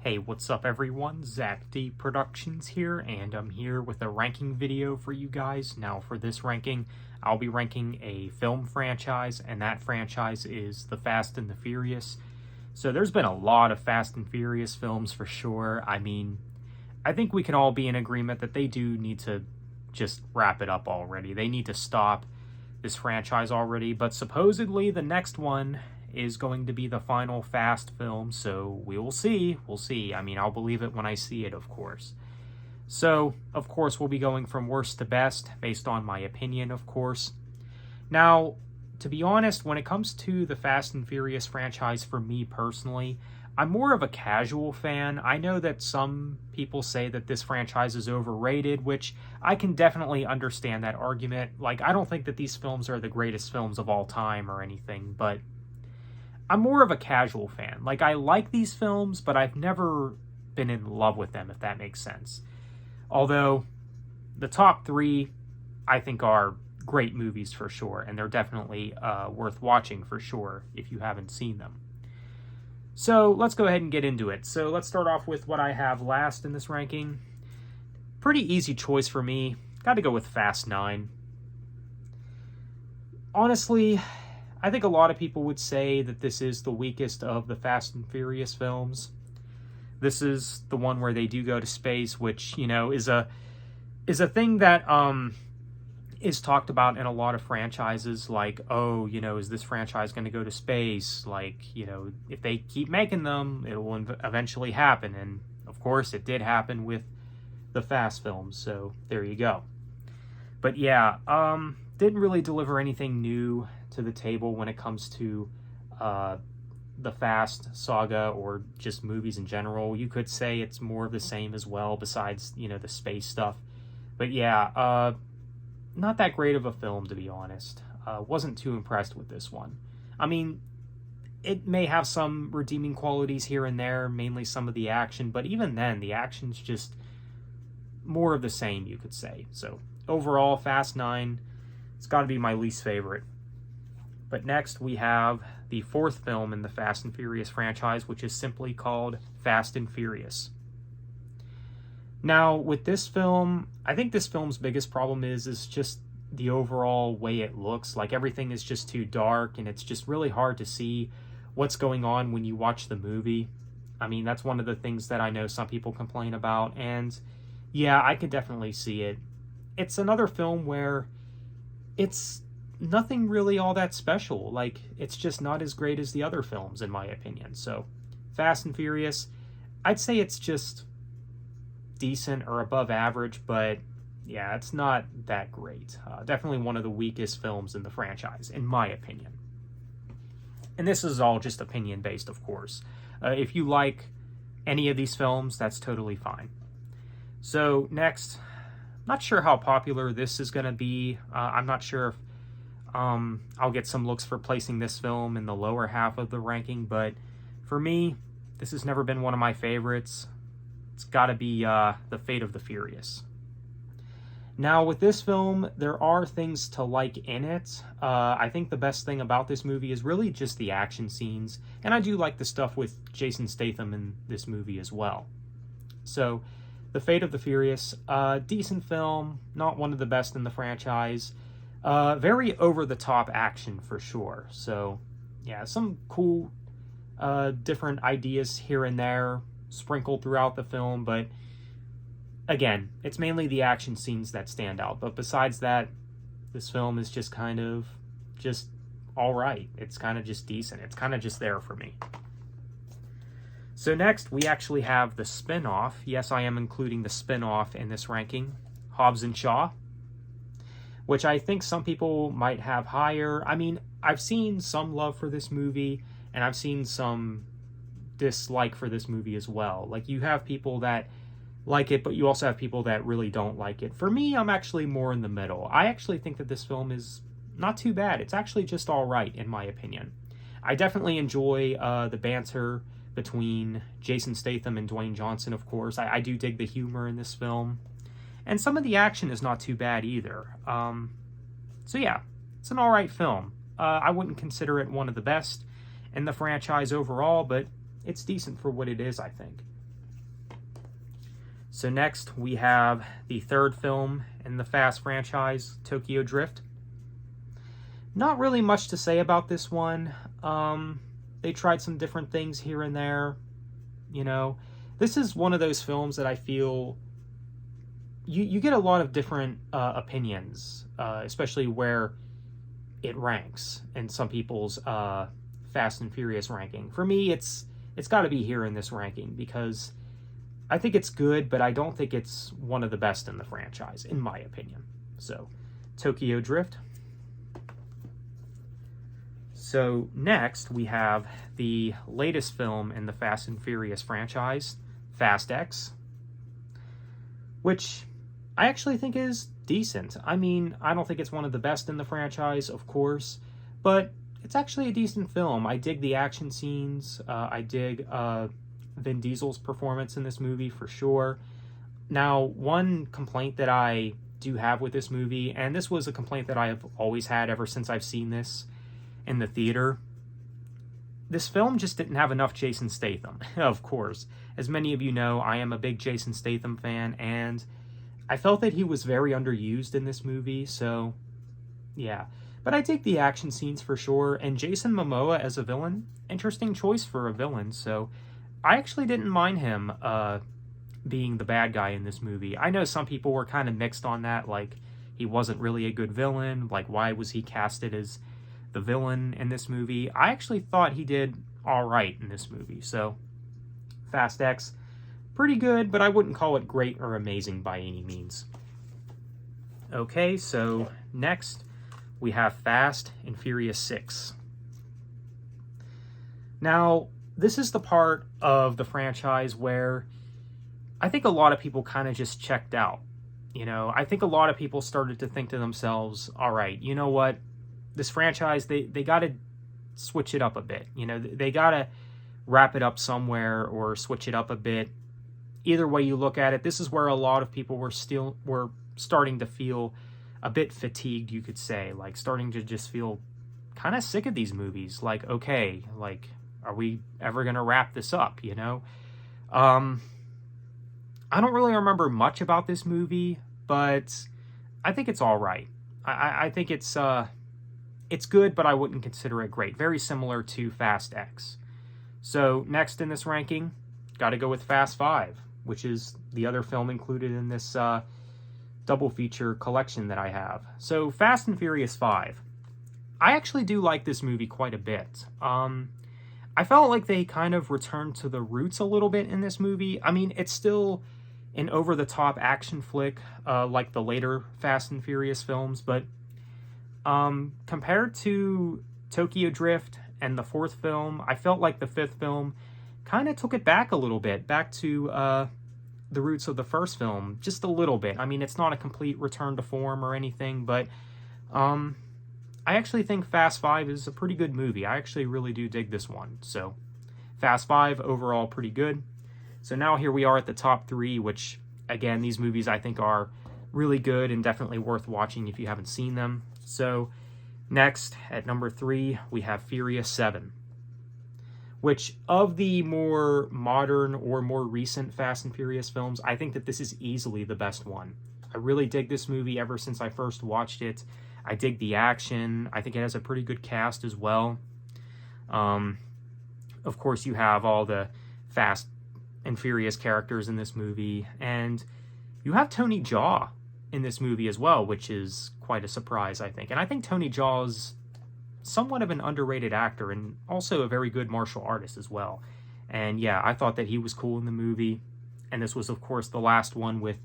Hey, what's up everyone? Zach D Productions here, and I'm here with a ranking video for you guys. Now for this ranking, I'll be ranking a film franchise, and that franchise is The Fast and the Furious. So there's been a lot of Fast and Furious films for sure. I mean, I think we can all be in agreement that they do need to just wrap it up already. They need to stop this franchise already, but supposedly the next one is going to be the final Fast film, so we will see. We'll see. I mean, I'll believe it when I see it, of course. So, of course, we'll be going from worst to best, based on my opinion, of course. Now, to be honest, when it comes to the Fast and Furious franchise, for me personally, I'm more of a casual fan. I know that some people say that this franchise is overrated, which I can definitely understand that argument. Like, I don't think that these films are the greatest films of all time or anything, but I'm more of a casual fan. Like, I like these films, but I've never been in love with them, if that makes sense. Although, the top three, I think, are great movies for sure, and they're definitely worth watching for sure if you haven't seen them. So, let's go ahead and get into it. So, let's start off with what I have last in this ranking. Pretty easy choice for me. Got to go with Fast 9. Honestly, I think a lot of people would say that this is the weakest of the Fast and Furious films. This is the one where they do go to space, which, you know, is a thing that is talked about in a lot of franchises. Like, oh, you know, is this franchise going to go to space? Like, you know, if they keep making them, it will eventually happen. And of course, it did happen with the Fast films. So there you go. But yeah, didn't really deliver anything new to the table when it comes to the Fast saga or just movies in general. You could say it's more of the same as well, besides, you know, the space stuff. But yeah, not that great of a film, to be honest. Wasn't too impressed with this one. I mean, it may have some redeeming qualities here and there, mainly some of the action, but even then, the action's just more of the same, you could say. So overall, Fast 9, it's got to be my least favorite. But next, we have the fourth film in the Fast and Furious franchise, which is simply called Fast and Furious. Now, with this film, I think this film's biggest problem is just the overall way it looks. Like, everything is just too dark, and it's just really hard to see what's going on when you watch the movie. I mean, that's one of the things that I know some people complain about, and yeah, I could definitely see it. It's another film where it's nothing really all that special. Like, it's just not as great as the other films, in my opinion. So, Fast and Furious, I'd say it's just decent or above average, but yeah, it's not that great. Definitely one of the weakest films in the franchise, in my opinion. And this is all just opinion-based, of course. If you like any of these films, that's totally fine. So, next, not sure how popular this is going to be. I'm not sure if I'll get some looks for placing this film in the lower half of the ranking, but for me, this has never been one of my favorites. It's got to be The Fate of the Furious. Now, with this film, there are things to like in it. I think the best thing about this movie is really just the action scenes, and I do like the stuff with Jason Statham in this movie as well. So, The Fate of the Furious, decent film, not one of the best in the franchise. Very over-the-top action for sure. So, yeah, some cool, different ideas here and there sprinkled throughout the film, but again, it's mainly the action scenes that stand out. But besides that, this film is just kind of just all right. It's kind of just decent. It's kind of just there for me. So next, we actually have the spin-off. Yes, I am including the spin-off in this ranking, Hobbs and Shaw, which I think some people might have higher. I mean, I've seen some love for this movie, and I've seen some dislike for this movie as well. Like, you have people that like it, but you also have people that really don't like it. For me, I'm actually more in the middle. I actually think that this film is not too bad. It's actually just all right, in my opinion. I definitely enjoy the banter between Jason Statham and Dwayne Johnson, of course. I do dig the humor in this film. And some of the action is not too bad either. So yeah, it's an alright film. I wouldn't consider it one of the best in the franchise overall, but it's decent for what it is, I think. So next we have the third film in the Fast franchise, Tokyo Drift. Not really much to say about this one. They tried some different things here and there. You know, this is one of those films that I feel you get a lot of different opinions, especially where it ranks in some people's Fast and Furious ranking. For me, it's got to be here in this ranking because I think it's good, but I don't think it's one of the best in the franchise, in my opinion. So, Tokyo Drift. So next, we have the latest film in the Fast and Furious franchise, Fast X, which I actually think is decent. I mean, I don't think it's one of the best in the franchise, of course, but it's actually a decent film. I dig the action scenes. I dig Vin Diesel's performance in this movie for sure. Now, one complaint that I do have with this movie, and this was a complaint that I have always had ever since I've seen this in the theater, this film just didn't have enough Jason Statham. Of course, as many of you know, I am a big Jason Statham fan, and I felt that he was very underused in this movie, so yeah. But I take the action scenes for sure, and Jason Momoa as a villain, interesting choice for a villain, so I actually didn't mind him being the bad guy in this movie. I know some people were kind of mixed on that, like he wasn't really a good villain, like why was he casted as the villain in this movie? I actually thought he did all right in this movie. So, Fast X, pretty good, but I wouldn't call it great or amazing by any means. Okay, so next we have Fast and Furious 6. Now, this is the part of the franchise where I think a lot of people kind of just checked out. You know, I think a lot of people started to think to themselves, all right, you know what? This franchise, they got to switch it up a bit. You know, they got to wrap it up somewhere or switch it up a bit. Either way you look at it, this is where a lot of people were starting to feel a bit fatigued, you could say, like starting to just feel kind of sick of these movies. Like, okay, like, are we ever going to wrap this up, you know? I don't really remember much about this movie, but I think it's all right. I think it's good, but I wouldn't consider it great. Very similar to Fast X. So next in this ranking, got to go with Fast 5, which is the other film included in this double feature collection that I have. So Fast and Furious 5. I actually do like this movie quite a bit. I felt like they kind of returned to the roots a little bit in this movie. I mean, it's still an over-the-top action flick like the later Fast and Furious films, but compared to Tokyo Drift and the fourth film, I felt like the fifth film kind of took it back a little bit, back to the roots of the first film, just a little bit. I mean, it's not a complete return to form or anything, but I actually think Fast 5 is a pretty good movie. I actually really do dig this one. So, Fast 5, overall, pretty good. So now here we are at the top 3, which, again, these movies I think are really good and definitely worth watching if you haven't seen them. So, next, at number 3, we have Furious 7, which, of the more modern or more recent Fast and Furious films, I think that this is easily the best one. I really dig this movie ever since I first watched it. I dig the action. I think it has a pretty good cast as well. Of course, you have all the Fast and Furious characters in this movie, and you have Tony Jaa in this movie as well, which is quite a surprise, I think. And I think Tony Jaa's somewhat of an underrated actor and also a very good martial artist as well. And yeah, I thought that he was cool in the movie. And this was, of course, the last one with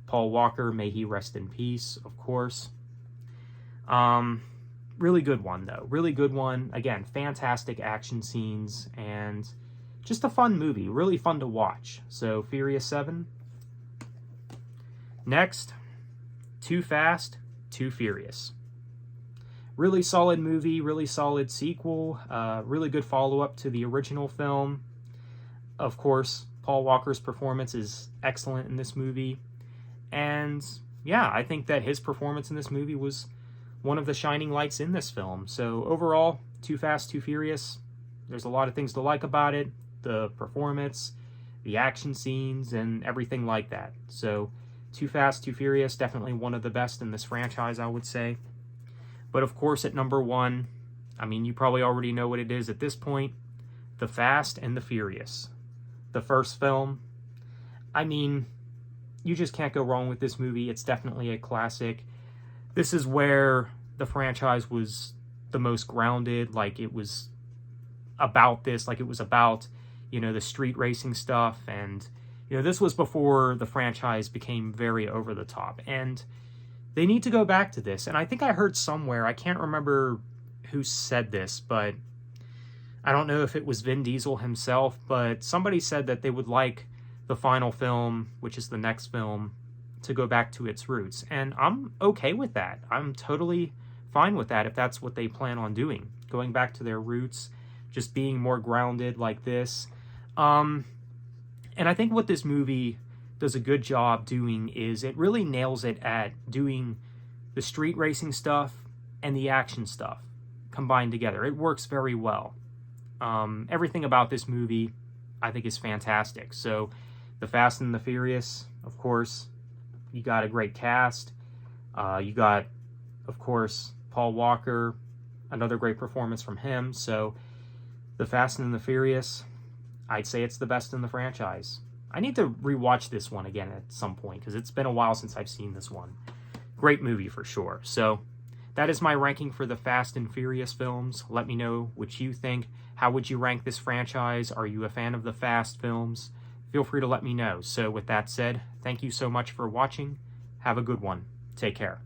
Paul Walker. May he rest in peace, of course. Really good one, though. Really good one. Again, fantastic action scenes and just a fun movie. Really fun to watch. So, Furious 7. Next, Too Fast, Too Furious. Really solid movie, really solid sequel, really good follow-up to the original film. Of course, Paul Walker's performance is excellent in this movie. And yeah, I think that his performance in this movie was one of the shining lights in this film. So overall, Too Fast, Too Furious, there's a lot of things to like about it. The performance, the action scenes, and everything like that. So, Too Fast, Too Furious, definitely one of the best in this franchise, I would say. But of course, at number one, I mean, you probably already know what it is at this point, The Fast and the Furious. The first film, I mean, you just can't go wrong with this movie. It's definitely a classic. This is where the franchise was the most grounded, like it was about this, like it was about, the street racing stuff, and, this was before the franchise became very over the top, and they need to go back to this. And I think I heard somewhere, I can't remember who said this, but I don't know if it was Vin Diesel himself, but somebody said that they would like the final film, which is the next film, to go back to its roots. And I'm okay with that. I'm totally fine with that if that's what they plan on doing. Going back to their roots, just being more grounded like this. And I think what this movie does a good job doing is it really nails it at doing the street racing stuff and the action stuff combined together. It works very well. Everything about this movie, I think, is fantastic. So, The Fast and the Furious, of course, you got a great cast. You got, of course, Paul Walker, another great performance from him. So, The Fast and the Furious, I'd say it's the best in the franchise. I need to rewatch this one again at some point, because it's been a while since I've seen this one. Great movie for sure. So, that is my ranking for the Fast and Furious films. Let me know what you think. How would you rank this franchise? Are you a fan of the Fast films? Feel free to let me know. So with that said, thank you so much for watching. Have a good one. Take care.